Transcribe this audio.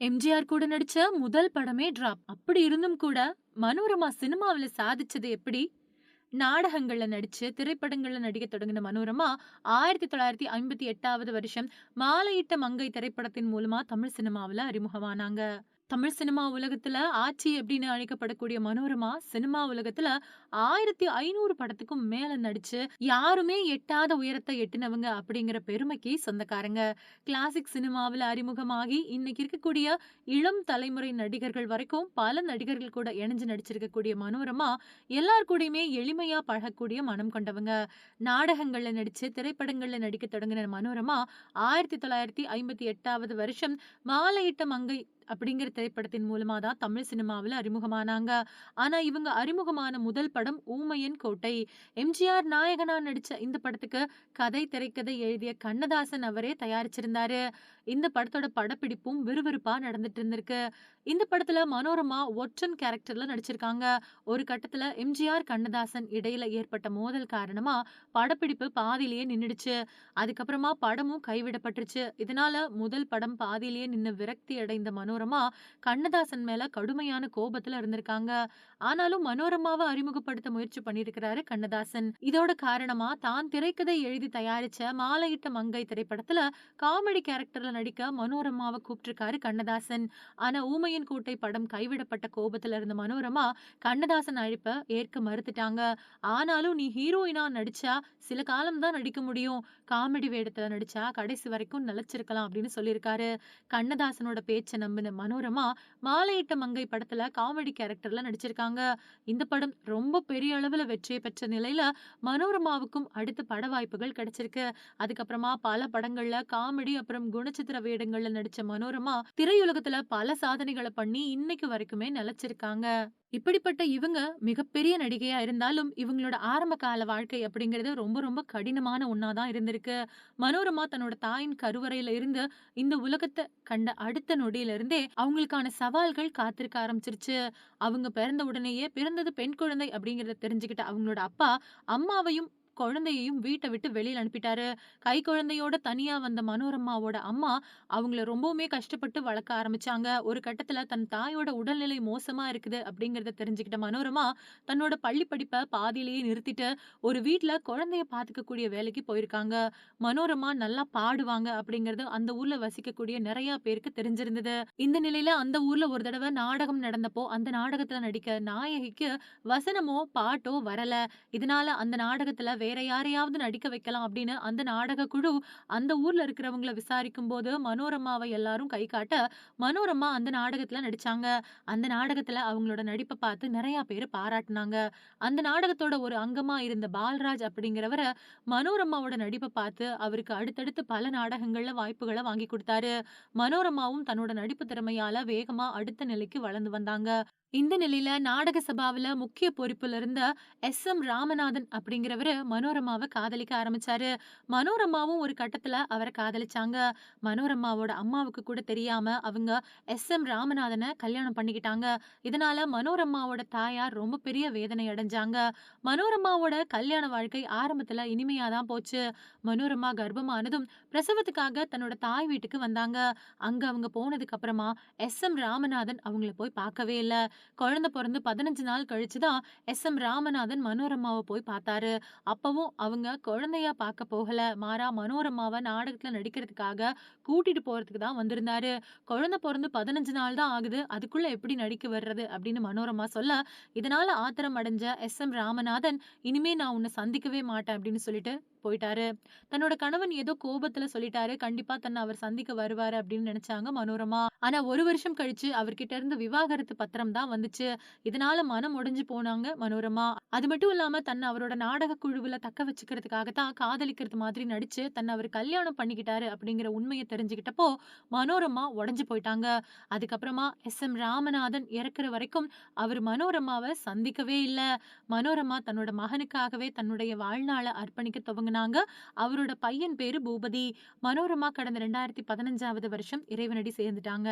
எம்ஜிஆர் கூட நடிச்ச முதல் படமே டிராப். அப்படி இருந்தும் கூட, மனோரமா சினிமாவுல சாதிச்சது எப்படி? நாடகங்கள்ல நடிச்சு, திரைப்படங்கள்ல நடிக்கத் தொடங்குன மனோரமா, 1958வது வருஷம் "மாலையிட்ட மங்கை" திரைப்படத்தின் மூலமா தமிழ் சினிமாவுல அறிமுகமானாங்க. தமிழ் சினிமா உலகத்துல ஆச்சி அப்படின்னு அழைக்கப்படக்கூடிய மனோரமா, சினிமா உலகத்துல 1500 படத்துக்கும் மேல நடிச்சு, யாருமே எட்டாத உயரத்த எட்டுனவங்க அப்படிங்கிற பெருமைக்கு சொந்தக்காரங்க. கிளாசிக் சினிமாவுல அறிமுகமாகி, இன்னைக்கு இருக்கக்கூடிய இளம் தலைமுறை நடிகர்கள் வரைக்கும் பல நடிகர்கள் கூட இணைஞ்சு நடிச்சிருக்கக்கூடிய மனோரமா, எல்லார் கூடயுமே எளிமையா பழகக்கூடிய மனம் கொண்டவங்க. நாடகங்கள்ல நடிச்சு, திரைப்படங்கள்ல நடிக்கத் தொடங்குன மனோரமா, 1958வது வருஷம் "மாலையிட்ட மங்கை" அப்படிங்கிற திரைப்படத்தின் மூலமா தான் தமிழ் சினிமாவுல அறிமுகமானாங்க. ஆனா இவங்க அறிமுகமான முதல் படம் "ஊமையன் கோட்டை". எம்ஜிஆர் நாயகனா நடிச்ச இந்த படத்துக்கு கதை, திரைக்கதை எழுதிய கண்ணதாசன் அவரே தயாரிச்சிருந்தாரு. இந்த படத்தோட படப்பிடிப்பும் விறுவிறுப்பா நடந்துட்டு இருந்திருக்கு. இந்த படத்துல மனோரமா ஒற்றன் கேரக்டர்ல நடிச்சிருக்காங்க. ஒரு கட்டத்துல எம்ஜிஆர், கண்ணதாசன் இடையில ஏற்பட்ட மோதல் காரணமா படப்பிடிப்பு பாதியிலேயே நின்னுடுச்சு. அதுக்கப்புறமா படமும் கைவிடப்பட்டுருச்சு. இதனால முதல் படம் பாதியிலேயே நின்னு விரக்தி அடைந்த மனோரமா, கண்ணதாசன் மேல கடுமையான கோபத்துல இருந்திருக்காங்க. ஆனாலும் மனோரமாவ அறிமுகப்படுத்த முயற்சி பண்ணியிருக்கிறாரு கண்ணதாசன். இதோட காரணமா தான் திரைக்கதை எழுதி தயாரிச்ச "மாலையிட்ட மங்கை" திரைப்படத்துல காமெடி கேரக்டர்ல நடிக்க மனோரமாவ கூப்ட்டிருக்காரு கண்ணதாசன். ஆனா "ஊமையன் கோட்டை" படம் கைவிடப்பட்ட கோபத்துல இருந்த மனோரமா, கண்ணதாசன் அழைப்ப ஏற்க மறுத்துட்டாங்க. ஆனாலும் "நீ ஹீரோயினா நடிச்சா சில காலம் தான் நடிக்க முடியும். காமெடி வேடத்துல நடிச்சா கடைசி வரைக்கும் நிலைச்சிருக்கலாம்" அப்படின்னு சொல்லியிருக்காரு. கண்ணதாசனோட பேச்ச நம்பின மனோரமா, "மாலையிட்ட மங்கை" படத்துல காமெடி கேரக்டர்ல நடிச்சிருக்காங்க. இந்த படம் ரொம்ப பெரிய அளவுல வெற்றி பெற்ற நிலையில, மனோரமாவுக்கும் அடுத்து பட வாய்ப்புகள் கிடைச்சிருக்கு. அதுக்கப்புறமா பல படங்கள்ல காமெடி அப்புறம் குணச்சித்திர வேடங்கள்ல நடிச்ச மனோரமா, திரையுலகத்துல பல சாதனைகள பண்ணி இன்னைக்கு வரைக்குமே நிலைச்சிருக்காங்க. இப்படிப்பட்ட இவங்க மிகப்பெரிய நடிகையா இருந்தாலும், இவங்களோட ஆரம்ப கால வாழ்க்கை அப்படிங்கிறது ரொம்ப ரொம்ப கடினமான ஒண்ணா தான் இருந்திருக்கு. மனோரமா தன்னோட தாயின் கருவறையில இருந்து இந்த உலகத்த கண்ட அடுத்த நொடியில இருந்தே அவங்களுக்கான சவால்கள் காத்திருக்க ஆரம்பிச்சிருச்சு. அவங்க பிறந்த உடனேயே பிறந்தது பெண் குழந்தை அப்படிங்கிறத தெரிஞ்சுக்கிட்ட அவங்களோட அப்பா, அம்மாவையும் குழந்தையையும் வீட்ட விட்டு வெளியில அனுப்பிட்டாரு. கைக்குழந்தையோட தனியா வந்த மனோரமாவோட அம்மா, அவங்கள ரொம்பவுமே கஷ்டப்பட்டு வளர்க்க ஆரம்பிச்சாங்க. ஒரு கட்டத்துல தன் தாயோட உடல்நிலை மோசமா இருக்குது அப்படிங்கிறத தெரிஞ்சுக்கிட்ட மனோரமா, தன்னோட பள்ளி படிப்ப பாதியிலேயே நிறுத்திட்டு, ஒரு வீட்ல குழந்தைய பாத்துக்கக்கூடிய வேலைக்கு போயிருக்காங்க. மனோரமா நல்லா பாடுவாங்க அப்படிங்கிறது அந்த ஊர்ல வசிக்கக்கூடிய நெறைய பேருக்கு தெரிஞ்சிருந்தது. இந்த நிலையில அந்த ஊர்ல ஒரு தடவ நாடகம் நடந்தப்போ, அந்த நாடகத்துல நடிக்க நாயகிக்கு வசனமோ, பாட்டோ வரல. இதனால அந்த நாடகத்துல வேற யாரையாவது நடிக்க வைக்கலாம் அப்படின்னு அந்த நாடக குழு அந்த ஊர்ல இருக்கிறவங்கள விசாரிக்கும்போது மனோரமாவை எல்லாரும் கை காட்ட, மனோரமா அந்த நாடகத்துல நடிச்சாங்க. அந்த நாடகத்துல அவங்களோட நடிப்ப பார்த்து நெறைய பேரு பாராட்டுனாங்க. அந்த நாடகத்தோட ஒரு அங்கமா இருந்த பால்ராஜ் அப்படிங்கிறவர மனோரமாவோட நடிப்ப பார்த்து அவருக்கு அடுத்தடுத்து பல நாடகங்கள்ல வாய்ப்புகள வாங்கி குடுத்தாரு. மனோரமாவும் தன்னோட நடிப்பு திறமையால வேகமா அடுத்த நிலைக்கு வளர்ந்து வந்தாங்க. இந்த நிலையில நாடக சபாவுல முக்கிய பொறுப்புல இருந்த எஸ்.எம். ராமநாதன் அப்படிங்கிறவரு மனோரமாவ காதலிக்க ஆரம்பிச்சாரு. மனோரமாவும் ஒரு கட்டத்துல அவர காதலிச்சாங்க. மனோரமாவோட அம்மாவுக்கு கூட தெரியாம அவங்க எஸ்.எம். ராமநாதன கல்யாணம் பண்ணிக்கிட்டாங்க. இதனால மனோரமாவோட தாயார் ரொம்ப பெரிய வேதனை அடைஞ்சாங்க. மனோரமாவோட கல்யாண வாழ்க்கை ஆரம்பத்துல இனிமையா தான் போச்சு. மனோரமா கர்ப்பமானதும் பிரசவத்துக்காக தன்னோட தாய் வீட்டுக்கு வந்தாங்க. அங்க அவங்க போனதுக்கு அப்புறமா எஸ்.எம். ராமநாதன் அவங்கள போய் பார்க்கவே இல்ல. குழந்தை பொறந்து 15 நாள் கழிச்சு தான் எஸ்.எம். ராமநாதன் மனோரமாவ போய் பார்த்தாரு. அப்பவும் அவங்க குழந்தையா பார்க்க போகல. மாறா மனோரமாவ நாடகத்துல நடிக்கிறதுக்காக கூட்டிட்டு போறதுக்கு தான் வந்திருந்தாரு. குழந்தை பொறந்து 15 நாள் தான் ஆகுது. அதுக்குள்ள எப்படி நடிக்க வர்றது? அப்படின்னு மனோரமா சொல்ல, இதனால ஆத்திரம் அடைஞ்ச எஸ்.எம். ராமநாதன், "இனிமே நான் உன்ன சந்திக்கவே மாட்டேன்" அப்படின்னு சொல்லிட்டு போயிட்டாரு. தன்னோட கணவன் ஏதோ கோபத்துல சொல்லிட்டாரு. கண்டிப்பா தன்னை அவர் சந்திக்க வருவாரு அப்படின்னு நினைச்சாங்க மனோரமா. ஆனா ஒரு வருஷம் கழிச்சு அவர்கிட்ட இருந்து விவாகரத்து பத்திரம் தான் வந்துச்சு. இதனால மனம் உடைஞ்சு போனாங்க மனோரமா. அது மட்டும் இல்லாம தன்னை அவரோட நாடக குழுவுல தக்க வச்சுக்கிறதுக்காக தான் காதலிக்கிறது மாதிரி நடிச்சு தன்னை அவர் கல்யாணம் பண்ணிக்கிட்டாரு அப்படிங்கிற உண்மையை தெரிஞ்சுக்கிட்டப்போ மனோரமா உடைஞ்சு போயிட்டாங்க. அதுக்கப்புறமா எஸ்.எம். ராமநாதன் இறக்குற வரைக்கும் அவர் மனோரமாவ சந்திக்கவே இல்ல. மனோரமா தன்னோட மகனுக்காகவே தன்னுடைய வாழ்நாள அர்ப்பணிக்க துவங்குனாங்க. அவரோட பையன் பேரு பூபதி. மனோரமா கடந்த 2015வது வருஷம் இறைவனடி சேர்ந்துட்டாங்க.